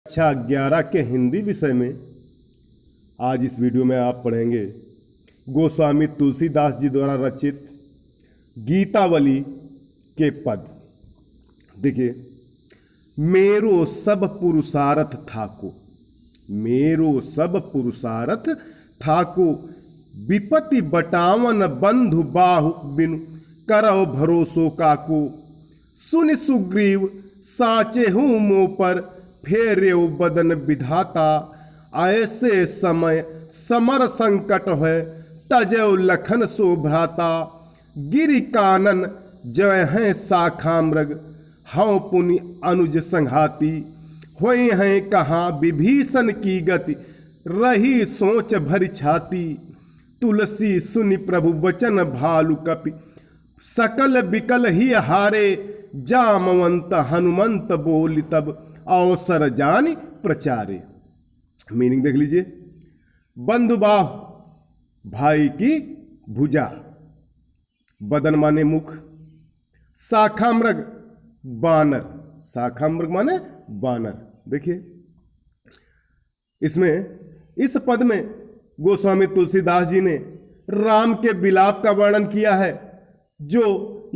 कक्षा 11 के हिंदी विषय में आज इस वीडियो में आप पढ़ेंगे गोस्वामी तुलसीदास जी द्वारा रचित गीतावली के पद। देखिए, मेरो सब पुरुषार्थ थाको, मेरो सब पुरुषार्थ थाको, विपत्ति बटावन बंधु बाहु बिनु, करौ भरोसो काको। सुन सुग्रीव साचे हूँ मो पर, फेर्यो बदन विधाता। ऐसे समय समर संकट है, तजौ लखन सो भ्राता। गिरि कानन जय हैं शाखा मृग, हौ पुनि अनुज संघाती। होई हैं कहाँ विभीषण की गति, रही सोच भरी छाती। तुलसी सुनि प्रभु वचन भालु कपि, सकल बिकल ही हारे। जामवंत हनुमंत बोली तब, अवसर जानि प्रचारे। मीनिंग देख लीजिए। बंधुबाह भाई की भुजा, बदन माने मुख, शाखा मृग बानर, शाखा मृग माने बानर। देखिए, इसमें इस पद में गोस्वामी तुलसीदास जी ने राम के विलाप का वर्णन किया है जो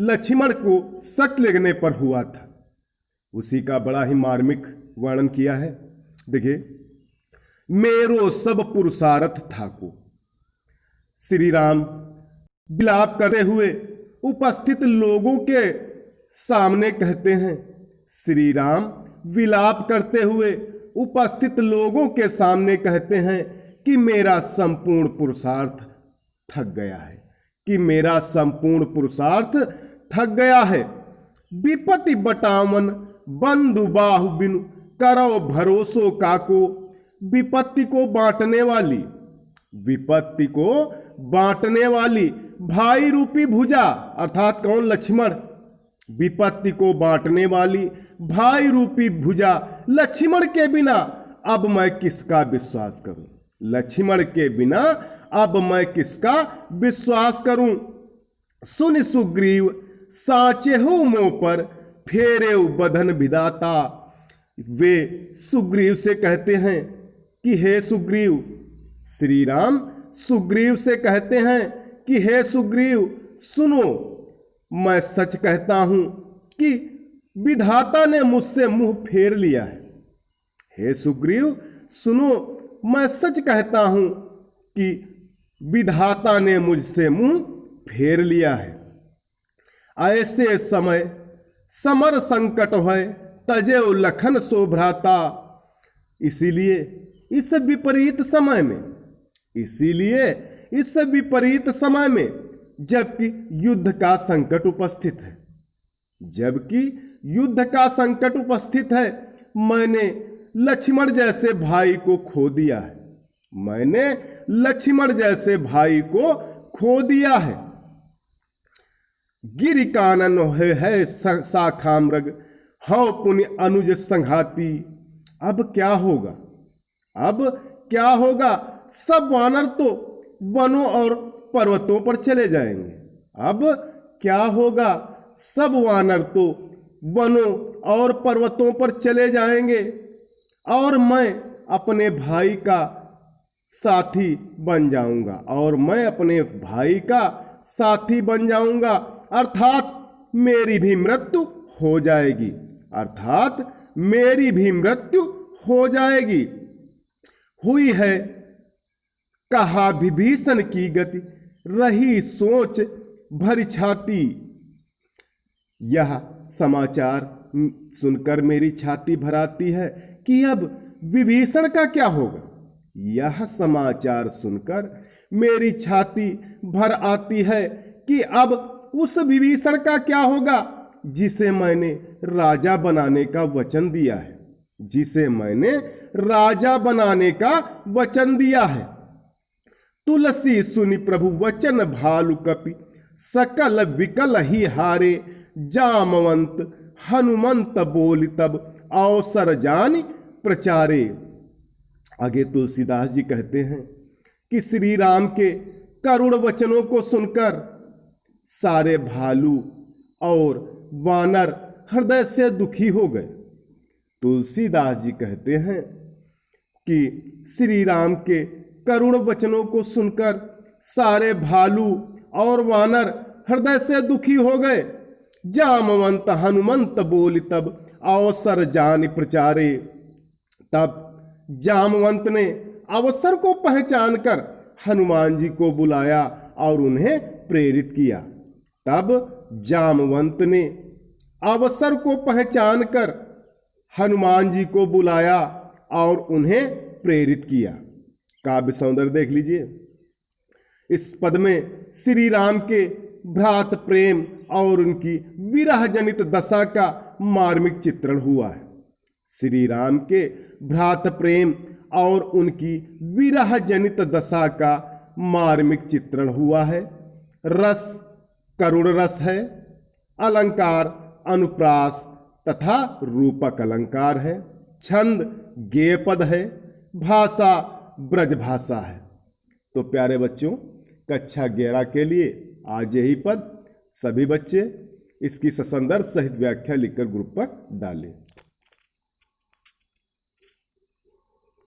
लक्ष्मण को शक लगने पर हुआ था। उसी का बड़ा ही मार्मिक वर्णन किया है। देखिए, मेरो सब पुरुषार्थ थाको। श्री राम विलाप करते हुए उपस्थित लोगों के सामने कहते हैं, श्री राम विलाप करते हुए उपस्थित लोगों के सामने कहते हैं कि मेरा संपूर्ण पुरुषार्थ थक गया है, कि मेरा संपूर्ण पुरुषार्थ थक गया है। विपत्ति बटावन बंधु बाहु बिनु, करौ भरोसो काको। विपत्ति को बांटने वाली, विपत्ति को बांटने वाली भाई रूपी भुजा, अर्थात कौन? लक्ष्मण। विपत्ति को बांटने वाली भाई रूपी भुजा, लक्ष्मण के बिना अब मैं किसका विश्वास करूं? लक्ष्मण के बिना अब मैं किसका विश्वास करूं? सुन सुग्रीव साचे हूं मो पर, फेरे बदन विधाता। वे सुग्रीव से कहते हैं कि हे सुग्रीव, श्री राम सुग्रीव से कहते हैं कि हे सुग्रीव सुनो, मैं सच कहता हूं कि विधाता ने मुझसे मुंह फेर लिया है। हे सुग्रीव सुनो, मैं सच कहता हूं कि विधाता ने मुझसे मुंह फेर लिया है। ऐसे समय समर संकट है, तजौ लखन सो भ्राता। इसीलिए इस विपरीत समय में, इसीलिए इस विपरीत समय में, जबकि युद्ध का संकट उपस्थित है, जबकि युद्ध का संकट उपस्थित है, मैंने लक्ष्मण जैसे भाई को खो दिया है, मैंने लक्ष्मण जैसे भाई को खो दिया है। गिरि कानन है शाखा मृग, हौ पुनि अनुज संघाती। अब क्या होगा? अब क्या होगा? सब वानर तो वनों और पर्वतों पर चले जाएंगे। अब क्या होगा? सब वानर तो वनों और पर्वतों पर चले जाएंगे और मैं अपने भाई का साथी बन जाऊंगा, और मैं अपने भाई का साथी बन जाऊंगा, अर्थात मेरी भी मृत्यु हो जाएगी, अर्थात मेरी भी मृत्यु हो जाएगी। हुई है कहा विभीषण की गति, रही सोच भरी छाती। यह समाचार सुनकर मेरी छाती भराती है कि अब विभीषण का क्या होगा। यह समाचार सुनकर मेरी छाती भर आती है कि अब उस विभीषण का क्या होगा जिसे मैंने राजा बनाने का वचन दिया है, जिसे मैंने राजा बनाने का वचन दिया है। तुलसी सुनि प्रभु वचन भालु कपि, सकल विकल ही हारे। जामवंत हनुमंत बोली तब, अवसर जानि प्रचारे। आगे तुलसीदास जी कहते हैं कि श्री राम के करुण वचनों को सुनकर सारे भालू और वानर हृदय से दुखी हो गए। तुलसीदास जी कहते हैं कि श्री राम के करुण वचनों को सुनकर सारे भालू और वानर हृदय से दुखी हो गए। जामवंत हनुमंत बोली तब अवसर जान प्रचारे। तब जामवंत ने अवसर को पहचान कर हनुमान जी को बुलाया और उन्हें प्रेरित किया। तब जामवंत ने अवसर को पहचान कर हनुमान जी को बुलाया और उन्हें प्रेरित किया। काव्य सौंदर्य देख लीजिए। इस पद में श्री राम के भ्रात प्रेम और उनकी विरह जनित दशा का मार्मिक चित्रण हुआ है। श्री राम के भ्रात प्रेम और उनकी विरह जनित दशा का मार्मिक चित्रण हुआ है। रस करुण रस है, अलंकार अनुप्रास तथा रूपक अलंकार है, छंद गेय पद है, भाषा ब्रज भाषा है। तो प्यारे बच्चों, कक्षा 11 के लिए आज यही पद सभी बच्चे इसकी ससंदर्भ सहित व्याख्या लिखकर ग्रुप पर डालें।